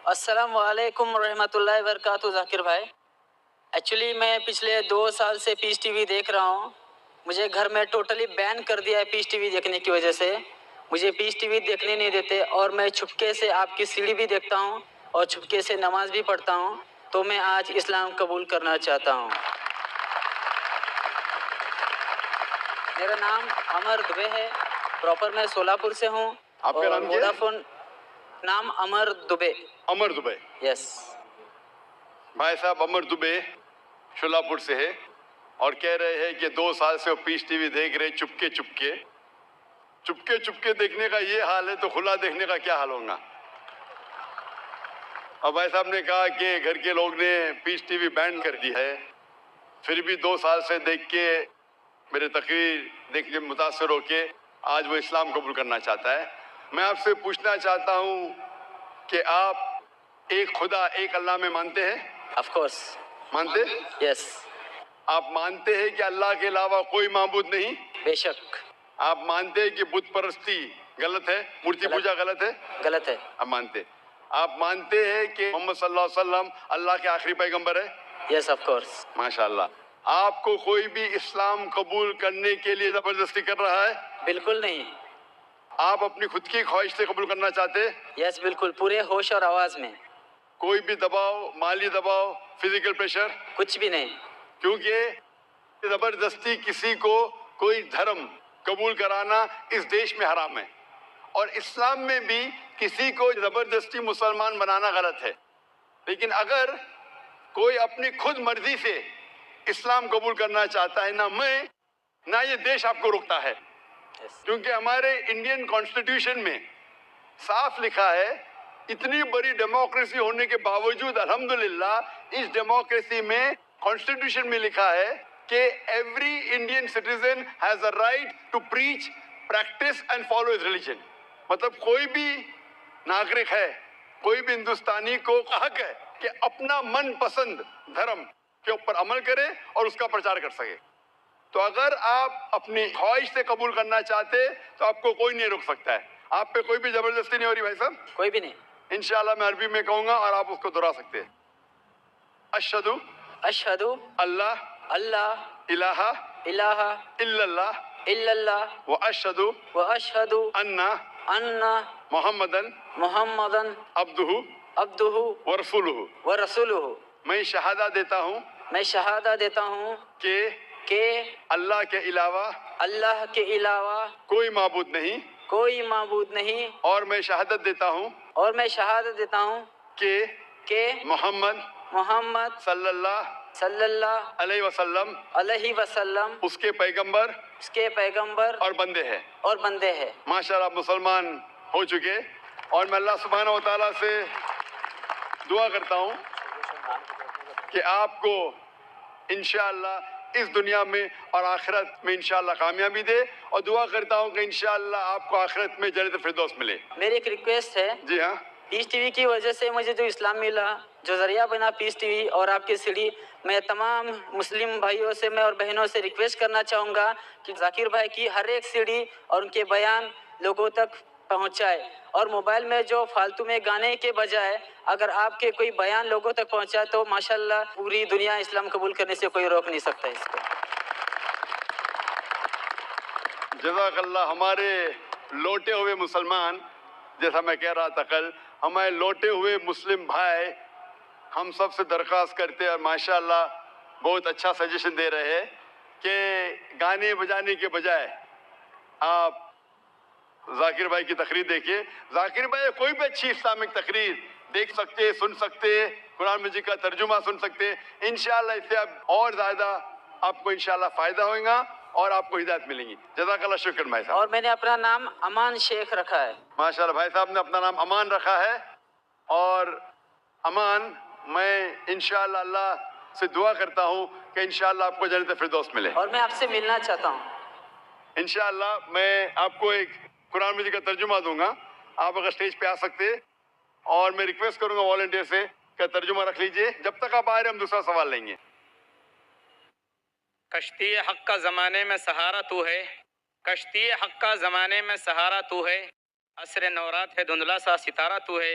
السلام علیکم ورحمۃ اللہ وبرکاتہ ذاکر بھائی. ایکچولی میں پچھلے 2 سال سے پیس ٹی وی دیکھ رہا ہوں. مجھے گھر میں ٹوٹلی بین کر دیا ہے پیس ٹی وی دیکھنے کی وجہ سے. مجھے پیس ٹی وی دیکھنے نہیں دیتے اور میں چھپکے سے آپ کی سیڑھی بھی دیکھتا ہوں اور چھپکے سے نماز بھی پڑھتا ہوں. تو میں آج اسلام قبول کرنا چاہتا ہوں. میرا نام امر دبے ہے. پراپر میں سولاپور سے ہوں. آپ کا نام کیا ہے؟ ووڈافون. نام امر دبے. امر دبے. یس. بھائی صاحب امر دبے شولاپور سے ہے اور کہہ رہے ہیں کہ 2 سال سے وہ پیس ٹی وی دیکھ رہے چپکے چپکے دیکھنے کا یہ حال ہے تو کھلا دیکھنے کا کیا حال ہوگا. اور بھائی صاحب نے کہا کہ گھر کے لوگ نے پیس ٹی وی بین کر دی ہے، پھر بھی 2 سال سے دیکھ کے میرے تقریر دیکھ کے متاثر ہو کے آج وہ اسلام قبول کرنا چاہتا ہے. میں آپ سے پوچھنا چاہتا ہوں کہ آپ ایک خدا ایک اللہ میں مانتے ہیں؟ Of course. مانتے؟ یس. آپ مانتے ہیں کہ اللہ کے علاوہ کوئی معبود نہیں؟ بے شک. آپ مانتے ہیں کہ بت پرستی غلط ہے، مورتی پوجا غلط ہے؟ غلط ہے. آپ مانتے. آپ مانتے ہیں کہ محمد صلی اللہ علیہ وسلم اللہ کے آخری پیغمبر ہے؟ Yes of course. ماشاءاللہ. آپ کو کوئی بھی اسلام قبول کرنے کے لیے زبردستی کر رہا ہے؟ بالکل نہیں. آپ اپنی خود کی خواہش سے قبول کرنا چاہتے؟ یس بالکل، پورے ہوش اور آواز میں. کوئی بھی دباؤ، مالی دباؤ، فزیکل پریشر؟ کچھ بھی نہیں. کیونکہ زبردستی کسی کو کوئی دھرم قبول کرانا اس دیش میں حرام ہے اور اسلام میں بھی کسی کو زبردستی مسلمان بنانا غلط ہے. لیکن اگر کوئی اپنی خود مرضی سے اسلام قبول کرنا چاہتا ہے، نہ میں نہ یہ دیش آپ کو روکتا ہے. کیونکہ ہمارے انڈین کانسٹیٹیوشن میں صاف لکھا ہے، اتنی بڑی ڈیموکریسی ہونے کے باوجود الحمدللہ اس ڈیموکریسی میں کانسٹیٹیوشن میں لکھا ہے کہ every Indian citizen has a right to preach, practice and follow his religion. مطلب کوئی بھی ناگرک ہے، کوئی بھی ہندوستانی کو حق ہے کہ اپنا من پسند دھرم کے اوپر عمل کرے اور اس کا پرچار کر سکے. تو اگر آپ اپنی خواہش سے قبول کرنا چاہتے تو آپ کو کوئی نہیں روک سکتا ہے. آپ پہ کوئی بھی زبردستی نہیں ہو رہی بھائی صاحب. کوئی بھی نہیں. انشاءاللہ میں عربی میں کہوں گا اور آپ اس کو دہرا سکتے ہیں. اشہدو اشہدو اللہ اللہ الہ الہ الا اللہ الا اللہ واشہدو واشہدو ان ان محمدن محمدن عبدہ عبدہ ورسولہ. ورسولہ. میں شہادہ دیتا ہوں میں شہادہ دیتا ہوں کہ اللہ کے علاوہ اللہ کے علاوہ کوئی معبود نہیں، کوئی معبود نہیں، اور میں شہادت دیتا ہوں اور میں شہادت دیتا ہوں کہ محمد محمد صلی اللہ صلی اللہ علیہ وسلم علیہ وسلم اس کے پیغمبر اس کے پیغمبر اور بندے ہیں. اور بندے ہیں. ماشاءاللہ آپ مسلمان ہو چکے اور میں اللہ سبحانہ و تعالیٰ سے دعا کرتا ہوں کہ آپ کو انشاءاللہ اس دنیا میں اور آخرت میں انشاءاللہ کامیابی دے، اور دعا کرتا ہوں کہ انشاءاللہ آپ کو آخرت میں جنت فردوس ملے. میری ایک ریکویسٹ ہے. جی ہاں. پیس ٹی وی کی وجہ سے مجھے جو اسلام ملا، جو ذریعہ بنا پیس ٹی وی اور آپ کی سیڑھی، میں تمام مسلم بھائیوں سے میں اور بہنوں سے ریکویسٹ کرنا چاہوں گا کہ ذاکر بھائی کی ہر ایک سیڑھی اور ان کے بیان لوگوں تک پہنچائے. اور موبائل میں جو فالتو میں گانے کے بجائے اگر آپ کے کوئی بیان لوگوں تک پہنچائے تو ماشاءاللہ پوری دنیا اسلام قبول کرنے سے کوئی روک نہیں سکتا اس کو. جزاک اللہ. ہمارے لوٹے ہوئے مسلمان، جیسا میں کہہ رہا تھا کل، ہمارے لوٹے ہوئے مسلم بھائی ہم سب سے درخواست کرتے ہیں اور ماشاءاللہ بہت اچھا سجیشن دے رہے ہیں کہ گانے بجانے کے بجائے آپ ذاکر بھائی کی تقریر دیکھیے. ذاکر بھائی کوئی بھی اچھی اسلامک تقریر دیکھ سکتے، سن سکتے، قرآن مجید کا ترجمہ سن سکتے. انشاءاللہ اس سے اب اور زیادہ آپ کو انشاءاللہ فائدہ ہوگا اور آپ کو ہدایت ملیں گی. جزاک اللہ. شکر بھائی صاحب. اور میں نے اپنا نام امان شیخ رکھا ہے. ماشاءاللہ بھائی صاحب نے اپنا نام امان رکھا ہے. اور امان، میں انشاءاللہ اللہ سے دعا کرتا ہوں کہ انشاءاللہ آپ کو جنت فردوس ملے. اور میں آپ سے ملنا چاہتا ہوں. انشاءاللہ میں آپ کو ایک قرآن مجید کا ترجمہ دوں گا، آپ اگر سٹیج پہ آ سکتے، اور میں ریکویسٹ کروں گا والنٹیئر سے کہ ترجمہ رکھ لیجئے. جب تک آپ آ رہے ہم دوسرا سوال لیں گے. کشتی حق کا زمانے میں سہارا تو ہے، کشتی حق کا زمانے میں سہارا تو ہے، عصر نورات ہے دھندلا سا ستارہ تو ہے،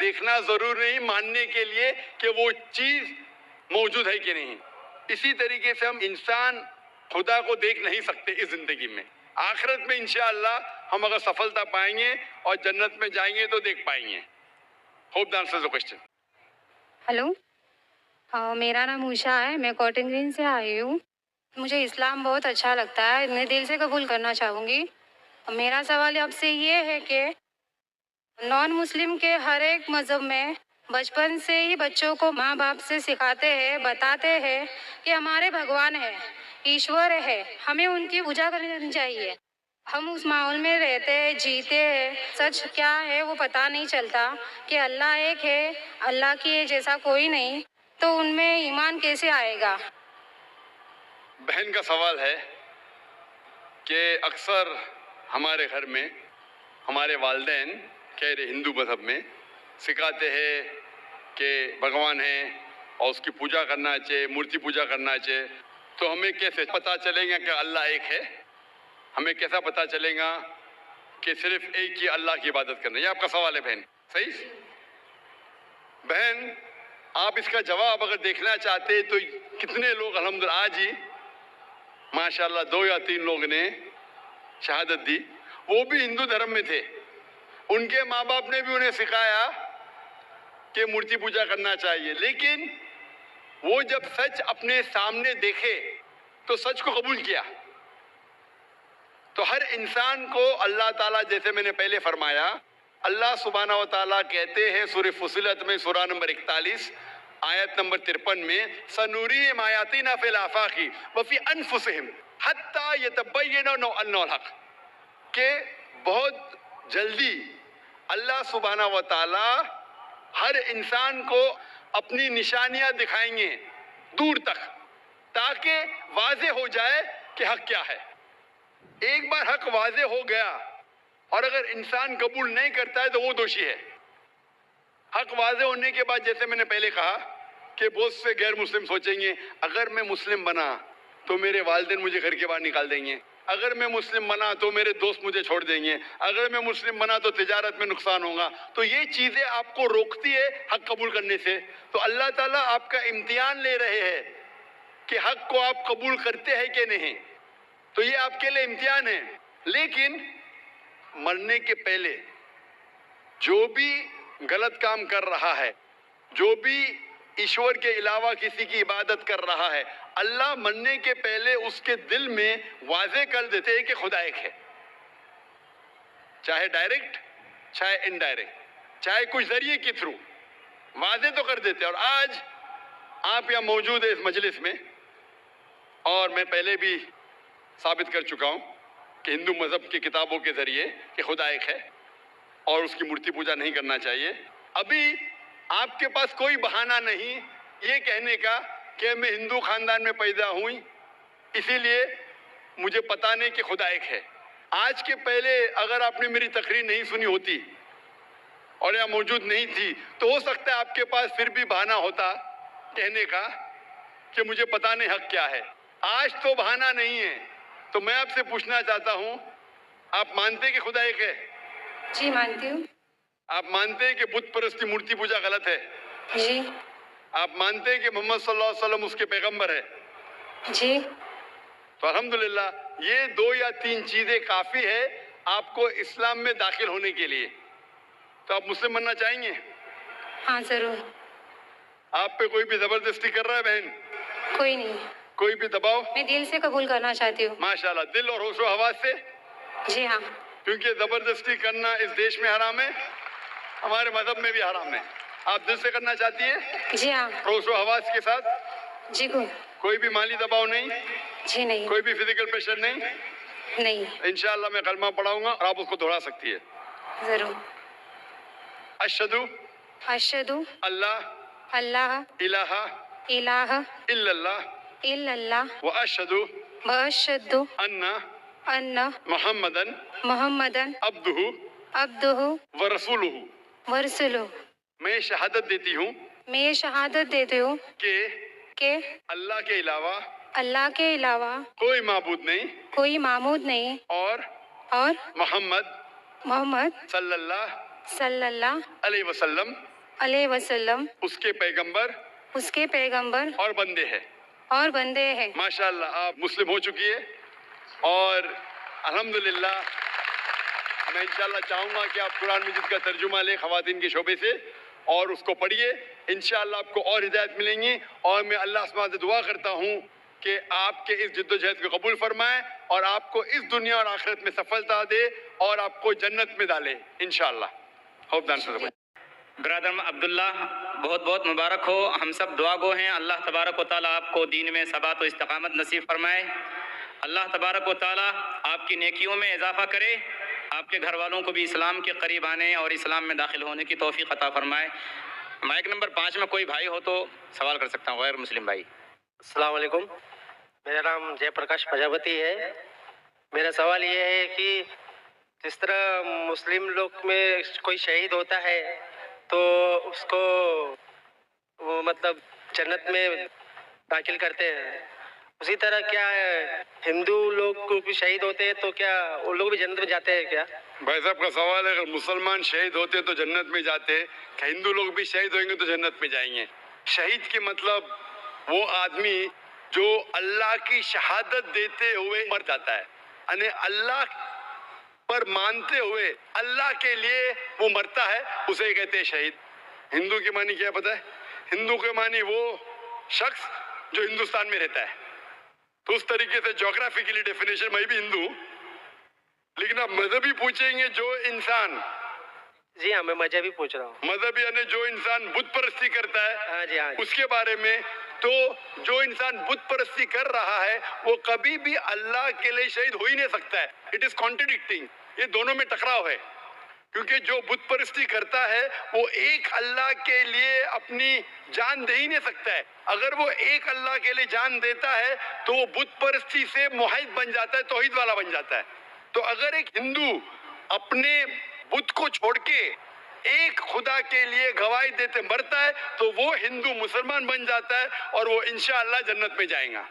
دیکھنا ضرور نہیں ماننے کے لیے کہ وہ چیز موجود ہے کہ نہیں. اسی طریقے سے ہم انسان خدا کو دیکھ نہیں سکتے اس زندگی میں. آخرت میں انشاءاللہ ہم اگر سفلتا پائیں گے اور جنت میں جائیں گے تو دیکھ پائیں گے. Hope the answers the question. Hello, میرا نام اوشا ہے، میں کاٹن گرین سے آئی ہوں. مجھے اسلام بہت اچھا لگتا ہے، میں دل سے قبول کرنا چاہوں گی. میرا سوال آپ سے یہ ہے کہ نان مسلم کے ہر ایک مذہب میں بچپن سے ہی بچوں کو ماں باپ سے سکھاتے ہیں، بتاتے ہیں کہ ہمارے بھگوان ہے، ایشور ہے، ہمیں ان کی پوجا کرنی چاہیے. ہم اس ماحول میں رہتے ہیں، جیتے ہیں، سچ کیا ہے وہ پتہ نہیں چلتا کہ اللہ ایک ہے، اللہ کی جیسا کوئی نہیں، تو ان میں ایمان کیسے آئے گا؟ بہن کا سوال ہے کہ اکثر ہمارے گھر میں ہمارے والدین خیر ہندو مذہب میں سکھاتے ہیں کہ بھگوان ہے اور اس کی پوجا کرنا چاہیے، مورتی پوجا کرنا چاہیے. تو ہمیں کیسے پتہ چلے گا کہ اللہ ایک ہے؟ ہمیں کیسا پتہ چلے گا کہ صرف ایک ہی اللہ کی عبادت کرنا؟ یہ آپ کا سوال ہے بہن، صحیح؟ بہن آپ اس کا جواب اگر دیکھنا چاہتے تو کتنے لوگ الحمدللہ آج ہی ماشاءاللہ 2 یا 3 لوگ نے شہادت دی، وہ بھی ہندو دھرم میں تھے. ان کے ماں باپ نے بھی انہیں سکھایا کہ مورتی پوجا کرنا چاہیے، لیکن وہ جب سچ اپنے سامنے دیکھے تو سچ کو قبول کیا. تو ہر انسان کو اللہ تعالیٰ، جیسے میں نے پہلے فرمایا، اللہ سبحانہ و تعالیٰ کہتے ہیں سورہ فصلت میں سورہ نمبر 41 آیت نمبر 53 میں سنوریم آیاتنا فی الآفاق وفی انفسہم حتی یتبین انہ الحق، کہ بہت جلدی اللہ سبحانہ و تعالیٰ ہر انسان کو اپنی نشانیاں دکھائیں گے دور تک، تاکہ واضح ہو جائے کہ حق کیا ہے. ایک بار حق واضح ہو گیا اور اگر انسان قبول نہیں کرتا ہے تو وہ دوشی ہے. حق واضح ہونے کے بعد جیسے میں نے پہلے کہا کہ بہت سے غیر مسلم سوچیں گے اگر میں مسلم بنا تو میرے والدین مجھے گھر کے باہر نکال دیں گے، اگر میں مسلم بنا تو میرے دوست مجھے چھوڑ دیں گے، اگر میں مسلم بنا تو تجارت میں نقصان ہوگا. تو یہ چیزیں آپ کو روکتی ہے حق قبول کرنے سے. تو اللہ تعالیٰ آپ کا امتحان لے رہے ہیں کہ حق کو آپ قبول کرتے ہیں کہ نہیں. تو یہ آپ کے لیے امتحان ہے. لیکن مرنے کے پہلے جو بھی غلط کام کر رہا ہے، جو بھی ایشور کے علاوہ کسی کی عبادت کر رہا ہے، اللہ مرنے کے پہلے اس کے دل میں واضح کر دیتے ہیں کہ خدا ایک ہے، چاہے ڈائریکٹ چاہے انڈائریکٹ، چاہے کچھ ذریعے کے تھرو واضح تو کر دیتے ہیں. اور آج آپ یہاں موجود ہیں اس مجلس میں، اور میں پہلے بھی ثابت کر چکا ہوں کہ ہندو مذہب کی کتابوں کے ذریعے کہ خدا ایک ہے اور اس کی مورتی پوجا نہیں کرنا چاہیے. ابھی آپ کے پاس کوئی بہانہ نہیں یہ کہنے کا کہ میں ہندو خاندان میں پیدا ہوں اسی لیے مجھے پتہ نہیں کہ خدا ایک ہے. آج کے پہلے اگر آپ نے میری تقریر نہیں سنی ہوتی اور یہاں موجود نہیں تھی تو ہو سکتا ہے آپ کے پاس پھر بھی بہانہ ہوتا کہنے کا کہ مجھے پتہ نہیں حق کیا ہے. آج تو بہانہ نہیں ہے. تو میں آپ سے پوچھنا چاہتا ہوں، آپ مانتے کہ خدا ایک ہے؟ جی مانتی ہوں. آپ مانتے ہیں کہ بت پرستی مورتی پوجا غلط ہے؟ جی. آپ مانتے ہیں کہ محمد صلی اللہ علیہ وسلم اس کے پیغمبر ہے؟ جی. تو الحمدللہ یہ 2 یا 3 چیزیں کافی ہے آپ کو اسلام میں داخل ہونے کے لیے. تو آپ مسلم بننا چاہیں گے؟ ہاں ضرور. آپ پہ کوئی بھی زبردستی کر رہا ہے بہن؟ کوئی نہیں. کوئی بھی دباؤ؟ میں دل سے قبول کرنا چاہتی ہوں. ماشاءاللہ، دل اور ہوش و حواس سے؟ جی ہاں. کیونکہ زبردستی کرنا اس دیش میں حرام ہے، ہمارے مذہب میں بھی حرام ہے. آپ دل سے کرنا چاہتی ہیں؟ جی ہاں. ہوش و حواس کے ساتھ؟ جی کوئی بھی مالی دباؤ نہیں؟ جی نہیں. کوئی بھی فزیکل پریشر نہیں؟ نہیں. انشاءاللہ میں کلمہ پڑھاؤں گا اور آپ اس کو دہرا سکتی ہے. ضرور. اشہدو اشہدو اللہ اللہ الہ الہ الا اللہ الا اللہ واشہدو واشہدو ان ان محمدن محمدن عبدہ عبدہ ورسولہ. ورسولہ. میں شہادت دیتی ہوں میں یہ شہادت دیتی ہوں کہ اللہ کے علاوہ اللہ کے علاوہ کوئی معبود نہیں کوئی معبود نہیں اور اور محمد محمد صلی اللہ صلی اللہ علیہ وسلم علیہ وسلم اس کے پیغمبر اس کے پیغمبر اور بندے ہیں. اور بندے ہیں. ماشاءاللہ آپ مسلم ہو چکی ہے اور الحمدللہ میں انشاءاللہ چاہوں گا کہ آپ قرآن مجید کا ترجمہ لیں خواتین کے شعبے سے اور اس کو پڑھیے. انشاءاللہ آپ کو اور ہدایت ملیں گی اور میں اللہ سبحانہ سے دعا کرتا ہوں کہ آپ کے اس جد و جہد کو قبول فرمائے اور آپ کو اس دنیا اور آخرت میں سفلتا دے اور آپ کو جنت میں ڈالے انشاءاللہ. ہوپ دان سے برادر عبداللہ بہت بہت مبارک ہو. ہم سب دعا گو ہیں. اللہ تبارک و تعالیٰ آپ کو دین میں ثبات و استقامت نصیب فرمائے. اللہ تبارک و تعالیٰ آپ کی نیکیوں میں اضافہ کرے. آپ کے گھر والوں کو بھی اسلام کے قریب آنے اور اسلام میں داخل ہونے کی توفیق عطا فرمائے. مائک نمبر 5 میں کوئی بھائی ہو تو سوال کر سکتا ہوں. غیر مسلم بھائی. السلام علیکم. میرا نام جے پرکاش پرجاپتی ہے. میرا سوال یہ ہے کہ جس طرح مسلم لوگ میں کوئی شہید ہوتا ہے تو اس کو وہ مطلب جنت میں داخل کرتے ہیں، اسی طرح کیا ہندو لوگ کو بھی شہید ہوتے ہیں تو کیا وہ لوگ بھی جنت میں جاتے ہیں کیا؟ بھائی صاحب کا سوال ہے اگر مسلمان شہید ہوتے تو جنت میں جاتے، کہ ہندو لوگ بھی شہید ہوئیں گے تو جنت میں جائیں گے؟ شہید کی مطلب وہ آدمی جو اللہ کی شہادت دیتے ہوئے مر جاتا ہے، یعنی اللہ پر مانتے ہوئے اللہ کے لیے وہ مرتا ہے، اسے کہتے ہیں شہید. ہندو کی معنی کیا پتہ ہے؟ ہندو کے معنی وہ شخص جو ہندوستان میں رہتا ہے. تو اس طریقے سے جغرافیکلی ڈیفینیشن میں بھی ہندو، لیکن آپ مذہبی پوچھیں گے جو انسان جی ہاں، میں مذہبی پوچھ رہا ہوں. مذہبی یعنی جو انسان بت پرستی کرتا ہے ہاں جی ہاں جی. اس کے بارے میں، تو جو انسان بت پرستی کر رہا ہے وہ کبھی بھی اللہ کے لیے شہید ہو ہی نہیں سکتا ہے. It is contradicting. یہ دونوں میں ٹکراؤ ہے، کیونکہ جو بت پرستی کرتا ہے وہ ایک اللہ کے لیے اپنی جان دے ہی نہیں سکتا ہے. اگر وہ ایک اللہ کے لیے جان دیتا ہے تو وہ بت پرستی سے موحد بن جاتا ہے، توحید والا بن جاتا ہے. تو اگر ایک ہندو اپنے بت کو چھوڑ کے ایک خدا کے لیے گواہی دیتے مرتا ہے تو وہ ہندو مسلمان بن جاتا ہے اور وہ انشاءاللہ جنت میں جائیں گا.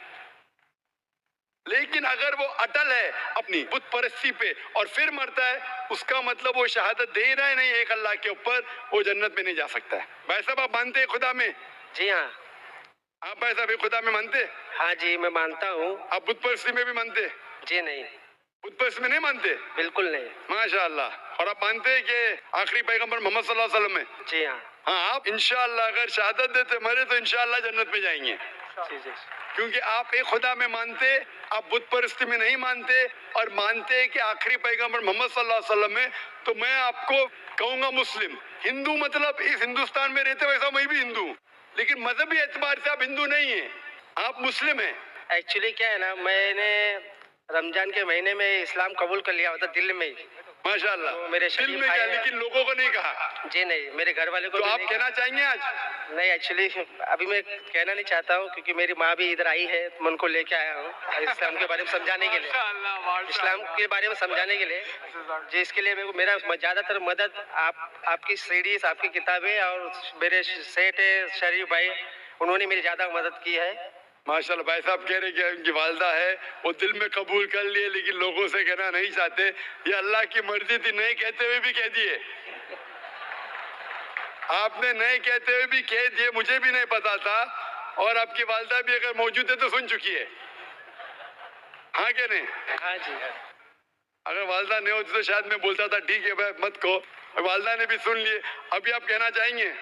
لیکن اگر وہ اٹل ہے اپنی بت پرستی پہ اور پھر مرتا ہے، اس کا مطلب وہ شہادت دے رہا ہے نہیں ایک اللہ کے اوپر، وہ جنت میں نہیں جا سکتا ہے. بھائی صاحب آپ مانتے ہیں خدا میں؟ جی ہاں. آپ بھائی صاحب خدا میں مانتے؟ ہاں جی میں مانتا ہوں. آپ بت پرستی میں بھی مانتے؟ جی نہیں، بت پرستی میں نہیں مانتے؟ بالکل نہیں. ماشاءاللہ. اور آپ مانتے ہیں کہ آخری پیغمبر محمد صلی اللہ علیہ وسلم ہے؟ جی ہاں. ہاں آپ انشاءاللہ اگر شہادت دیتے مرے تو انشاءاللہ جنت میں جائیں گے، جی جی. کیونکہ آپ ایک خدا میں مانتے، آپ بت پرستی میں نہیں مانتے اور مانتے کہ آخری پیغمبر محمد صلی اللہ علیہ وسلم ہے. تو میں آپ کو کہوں گا مسلم. ہندو مطلب اس ہندوستان میں رہتے ویسا میں بھی ہندو، لیکن مذہبی اعتبار سے آپ ہندو نہیں ہیں، آپ مسلم ہیں. ایکچولی کیا ہے نا، میں نے رمضان کے مہینے میں اسلام قبول کر لیا ہوتا دل میں ہی. ماشاءاللہ. تو میرے دل شریف میں کیا، بھائی ہیں. لیکن لوگوں کو نہیں کہا. جی نہیں، میرے گھر والے کو تو بھی آپ نہیں. کہنا چاہیں گے آج؟ نہیں ایکچولی ابھی میں کہنا نہیں چاہتا ہوں کیونکہ میری ماں بھی ادھر آئی ہے، میں ان کو لے کے آیا ہوں اسلام کے بارے میں سمجھانے کے لیے. اسلام کے بارے میں سمجھانے کے لیے جس کے لیے میرا زیادہ تر مدد آپ کی سیڈیز، آپ کی کتابیں اور میرے سیٹ شریف بھائی، انہوں نے میری زیادہ مدد کی ہے. ماشاءاللہ. بھائی صاحب کہہ رہے کہ ان کی والدہ ہے وہ دل میں قبول کر لیے لیکن لوگوں سے کہنا نہیں چاہتے. یہ اللہ کی مرضی تھی، نہیں کہتے ہوئے بھی کہہ دیے. آپ نے نہیں کہتے ہوئے بھی کہہ دیے، مجھے بھی نہیں پتا تھا. اور آپ کی والدہ بھی اگر موجود ہے تو سن چکی ہے، ہاں کہ نہیں؟ ہاں جی. اگر والدہ نہیں ہوتی تو شاید میں بولتا تھا ٹھیک ہے بھائی مت کہو. والدہ نے بھی سن لیے. ابھی آپ کہنا چاہیں گے؟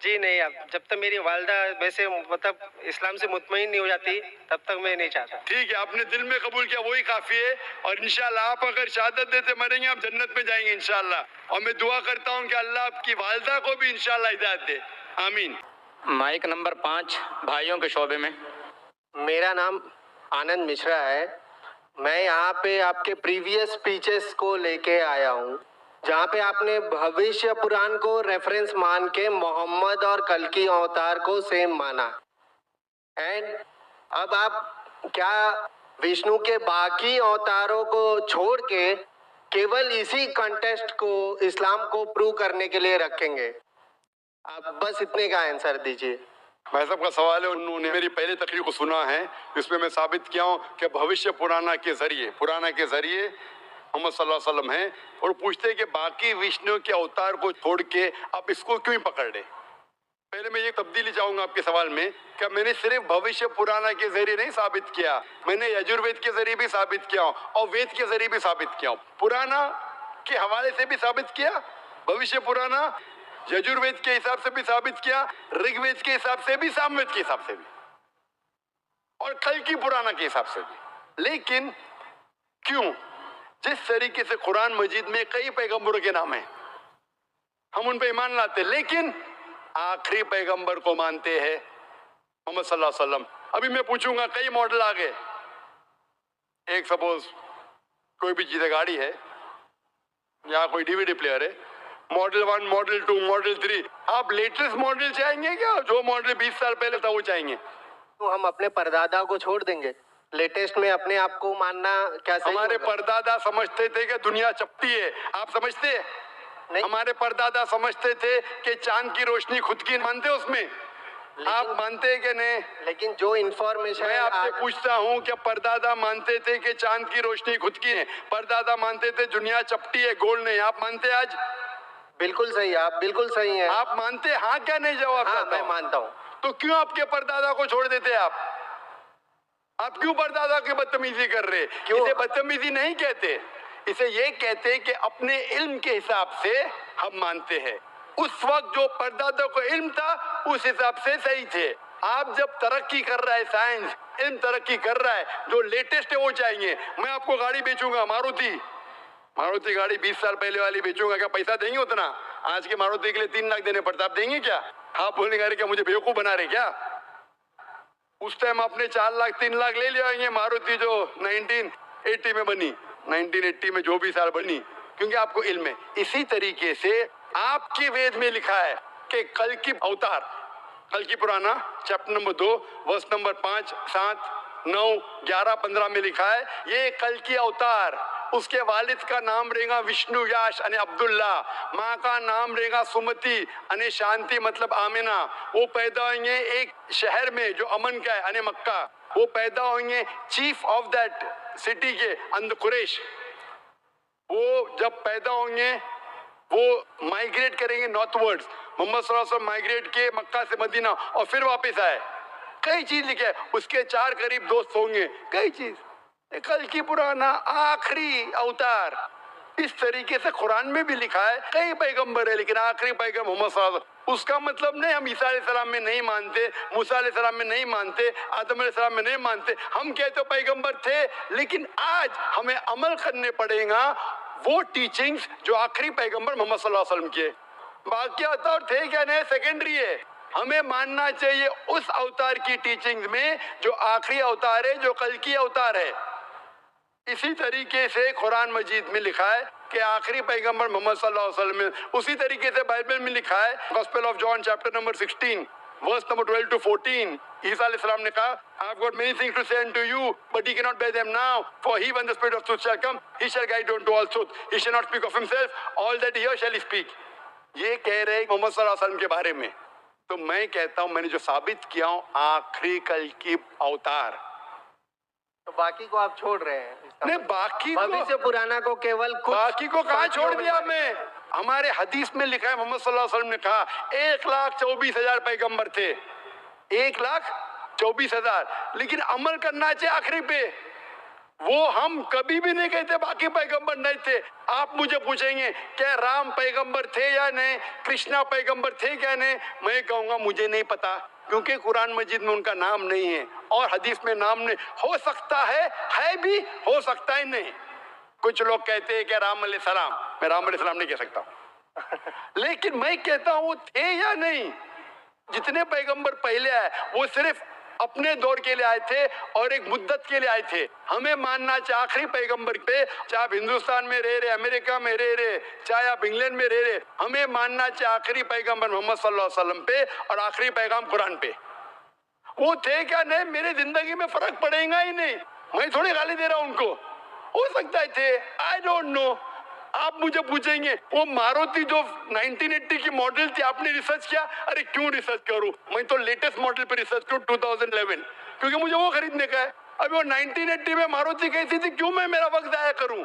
جی نہیں، اب جب تک میری والدہ ویسے مطلب اسلام سے مطمئن نہیں ہو جاتی تب تک میں نہیں چاہتا. ٹھیک ہے، آپ نے دل میں قبول کیا وہی کافی ہے. اور انشاءاللہ آپ اگر شہادت دیتے مریں گے آپ جنت میں جائیں گے انشاءاللہ. اور میں دعا کرتا ہوں کہ اللہ آپ کی والدہ کو بھی انشاءاللہ ہدایت دے. آمین. مائک نمبر 5 بھائیوں کے شعبے میں. میرا نام آنند مشرا ہے. میں یہاں پہ آپ کے پریویس اسپیچز کو لے کے آیا ہوں جہاں پہ آپ نے بھوشیہ پران کو ریفرنس مان کے محمد اور کلکی اوتار کو سیم مانا. اینڈ اب آپ کیا وشنو کے باقی اوتاروں کو چھوڑ کے کیول اسی کنٹیسٹ کو اسلام کو پروو کرنے کے لیے رکھیں گے؟ آپ بس اتنے کا آنسر دیجیے. بھائی صاحب کا سوال ہے، انہوں نے میری پہلی تقریر کو سنا ہے، اس میں میں ثابت کیا ہوں کہ بھوشیہ پرانا کے ذریعے محمد صلی اللہ علیہ وسلم ہیں, اور پوچھتے ہیں کہ باقی وشنو کے اوتار کو چھوڑ کے آپ اس کو کیوں پکڑ لیں. پہلے میں یہ تبدیلی چاہوں گا آپ کے سوال میں کہ میں نے صرف بھوشیہ پرانا کے ذریعے نہیں ثابت کیا, میں نے یجروید کے ذریعے بھی ثابت کیا ہوں اور وید کے ذریعے بھی ثابت کیا ہوں. پرانا کے حوالے سے بھی ثابت کیا, بھوشیہ پرانا یجروید کے حساب سے بھی ثابت کیا, رگ وید کے حساب سے بھی, ساموید کے حساب سے بھی, اور کلکی پرانا کے حساب سے بھی. لیکن کیوں جس طریقے سے قرآن مجید میں کئی پیغمبروں کے نام ہیں, ہم ان پہ ایمان لاتے, لیکن آخری پیغمبر کو مانتے ہیں محمد صلی اللہ علیہ وسلم. ابھی میں پوچھوں گا کئی ماڈل آ گئے, ایک سپوز کوئی بھی چیز گاڑی ہے یا کوئی ڈی وی ڈی پلیئر ہے, ماڈل 1, ماڈل 2, ماڈل 3, آپ لیٹسٹ ماڈل چاہیں گے کیا جو ماڈل 20 سال پہلے تھا وہ چاہیں گے؟ تو ہم اپنے پردادا کو چھوڑ دیں گے, لیٹسٹ میں اپنے آپ کو ماننا کیا صحیح ہمارے ہوگا؟ پردادا سمجھتے تھے کہ دنیا چپٹی ہے, آپ سمجھتے ہیں؟ نہیں. ہمارے پردادا سمجھتے تھے کہ چاند کی روشنی خود کی, مانتے اس میں؟ آپ مانتے ہیں کہ نہیں؟ لیکن جو انفارمیشن میں آپ سے پوچھتا ہوں کہ پردادا مانتے تھے کہ چاند کی روشنی خود کی ہے, پردادا مانتے تھے دنیا چپٹی ہے, گول نہیں, آپ مانتے ہیں آج؟ بالکل صحیح, آپ بالکل صحیح ہیں. آپ مانتے ہاں کیا نہیں؟ جواب ہاں چاہتا میں ہوں. مانتا ہوں. تو کیوں آپ کے پردادا کو چھوڑ دیتے آپ کیوں پردادا کی بدتمیزی کر رہے؟ اسے بدتمیزی نہیں کہتے, اسے یہ کہتے کہ اپنے علم کے حساب سے ہم مانتے ہیں. اس وقت جو پردادا کو علم تھا اس حساب سے صحیح تھے. آپ جب ترقی کر رہا ہے, سائنس علم ترقی کر رہا ہے, جو لیٹسٹ ہے وہ چاہیے. میں آپ کو گاڑی بیچوں گا, ماروتی گاڑی 20 سال پہلے والی بیچوں گا, کیا پیسہ دیں گے اتنا؟ آج کے ماروتی کے لیے 3 لاکھ دینے پڑتا, آپ دیں گے کیا؟ آپ بولیں گے کیا مجھے بیوقوف بنا رہے کیا؟ اس ٹائم اپنے 4 لاکھ 3 لاکھ لے لے آئیں گے ماروتی جو 1980 میں بنی, 1980 میں جو بھی سال بنی, کیونکہ آپ کو علم ہے. اسی طریقے سے آپ کی وید میں لکھا ہے کہ کل کی اوتار, کل کی پرانا چیپٹر نمبر 2 ورس نمبر 5, 7, 9, 11, 15 میں لکھا ہے یہ کل کی اوتار. اس کے والد کا نام رہے گا وشنو یاش یعنی عبداللہ, ماں کا نام رہے گا سمتی یعنی شانتی مطلب آمنہ. وہ پیدا ہوئیں گے ایک شہر میں جو امن کا ہے یعنی مکہ. وہ پیدا ہوئیں گے چیف آف دیٹ سٹی کے اندر قریش. وہ جب پیدا ہوں گے وہ مائیگریٹ کریں گے نارتھ ورڈز. محمد صلی اللہ علیہ وسلم مائیگریٹ کے مکہ سے مدینہ اور پھر واپس آئے. کئی چیز لکھے, اس کے 4 قریب دوست ہوں گے, کئی چیز. کل کی پرانا آخری اوتار, اس طریقے سے قرآن میں بھی لکھا ہے. کئی پیغمبر ہے لیکن آخری پیغمبر محمد صلی اللہ علیہ وسلم. اس کا مطلب نہیں ہم عیسیٰ علیہ السلام میں نہیں مانتے, موسیٰ علیہ السلام میں نہیں مانتے, آدم علیہ السلام میں نہیں مانتے. ہم کہتے پیغمبر تھے لیکن آج ہمیں عمل کرنے پڑے گا وہ ٹیچنگز جو آخری پیغمبر محمد صلی اللہ علیہ وسلم کے. باقی اوتار تھے کیا نہیں سیکنڈری ہے. ہمیں ماننا چاہیے اس اوتار کی ٹیچنگز میں جو آخری اوتار ہے, جو کل کی اوتار ہے. اسی طریقے سے قرآن مجید میں لکھا ہے کہ آخری پیغمبر محمد صلی اللہ علیہ وسلم ہے. اسی طریقے سے بائبل میں لکھا ہے gospel of John chapter number 16 verse number 12 to 14. عیسیٰ علیہ السلام نے کہا I've got many things to say unto you but he cannot bear them now, for he when the spirit of truth shall come he shall guide you unto all truth. He shall not speak of himself, all that he hears shall he speak. یہ کہہ رہے محمد صلی اللہ علیہ وسلم کے بارے میں. تو میں کہتا ہوں میں نے جو ثابت کیا ہوں آخری کل کی اوتار. تو باقی کو آپ چھوڑ رہے ہیں. نہیں باقی بھوشیہ پرانا کو کیول باقی کو کہاں چھوڑ دیا میں؟ ہمارے حدیث میں لکھا ہے محمد صلی اللہ علیہ وسلم نے کہا 1,24,000 پیغمبر تھے, 1,24,000, لیکن عمل کرنا چاہیے آخری پہ. وہ ہم کبھی بھی نہیں کہتے باقی پیغمبر نہیں تھے. آپ مجھے پوچھیں گے کہ رام پیغمبر تھے یا نہیں, کرشنا پیغمبر تھے کیا نہیں, میں کہوں گا مجھے نہیں پتا, کیونکہ قرآن مجید میں ان کا نام نہیں ہے اور حدیث میں نام نہیں. ہو سکتا ہے بھی, ہو سکتا ہے نہیں. کچھ لوگ کہتے ہیں کہ رام علیہ السلام, میں رام علیہ السلام نہیں کہہ سکتا لیکن میں کہتا ہوں وہ تھے یا نہیں. جتنے پیغمبر پہلے آئے وہ صرف اپنے دور کے لیے آئے تھے اور ایک مدت کے لیے آئے تھے. ہمیں ماننا چاہے آخری پیغمبر پہ, چاہے آپ ہندوستان میں رہ رہے, امریکہ میں رہ رہے, چاہے آپ انگلینڈ میں رہ رہے, ہمیں ماننا چاہے آخری پیغمبر محمد صلی اللہ علیہ وسلم پہ اور آخری پیغام قرآن پہ. وہ تھے کیا نہیں میرے زندگی میں فرق پڑے گا ہی نہیں. میں تھوڑی گالی دے رہا ہوں ان کو, ہو سکتا ہے تھے, آئی ڈونٹ نو. آپ مجھے پوچھیں گے وہ ماروتی جو 1980 کی ماڈل تھی آپ نے ریسرچ کیا؟ ارے کیوں ریسرچ کروں, میں تو لیٹسٹ ماڈل پہ ریسرچ کروں 2011, کیونکہ مجھے وہ خریدنے کا ہے. ابھی وہ 1980 میں ماروتی کیسی تھی, کیوں میں میرا وقت ضائع کروں؟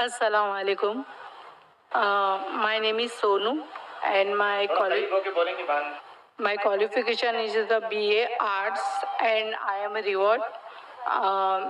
Assalamu alaikum. My name is Sonu and my qualification is the BA Arts and I am a reward.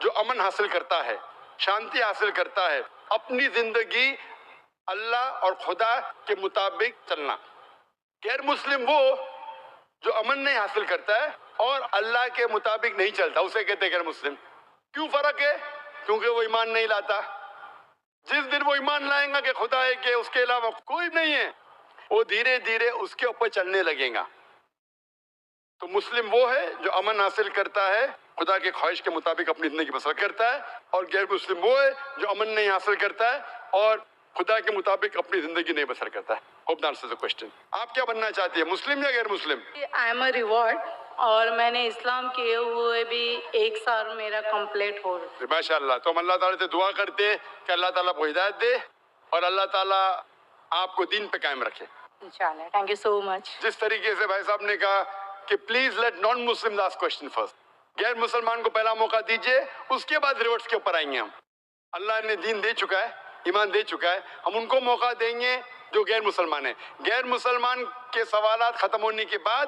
جو امن حاصل کرتا ہے، شانتی حاصل کرتا ہے، اپنی زندگی اللہ اور خدا کے مطابق چلنا۔ غیر مسلم وہ جو امن نہیں حاصل کرتا ہے اور اللہ کے مطابق نہیں چلتا، اسے کہتے ہیں غیر مسلم۔ کیوں فرق ہے؟ کیونکہ وہ ایمان نہیں لاتا۔ جس دن وہ ایمان لائیں گا کہ خدا ہے کہ اس کے علاوہ کوئی نہیں ہے، وہ دھیرے دھیرے اس کے اوپر چلنے لگے گا۔ تو مسلم وہ ہے جو امن حاصل کرتا ہے، خدا کے خواہش کے مطابق اپنی زندگی بسر کرتا ہے، اور غیر مسلم وہ ہے جو امن نہیں حاصل کرتا ہے اور خدا کے مطابق اپنی زندگی نہیں بسر کرتا ہے۔ Hope answer the question. آپ کیا بننا چاہتی ہے، مسلم یا غیر مسلم؟ آئی ایم اے ریوارڈ، اور میں نے اسلام کیے ہوئے بھی 1 سال میرا کمپلیٹ ہو گیا۔ ماشاء اللہ۔ تو ہم اللہ تعالیٰ سے دعا کرتے ہیں کہ اللہ تعالیٰ کو ہدایت دے اور اللہ تعالیٰ آپ کو دین پہ قائم رکھے۔ انشاءاللہ، تھینک یو سو مچ۔ جس طریقے سے بھائی صاحب نے کہا کہ please late naan Muslim ask question first, غیر مسلمان کو پہلا موقع دیجئے، اس کے بعد ریورٹس کے اوپر آئیں گے ہم۔ اللہ نے دین دے چکا ہے، ایمان دے چکا ہے، ہم ان کو موقع دیں گے جو غیر مسلمان ہیں۔ غیر مسلمان کے سوالات ختم ہونے کے بعد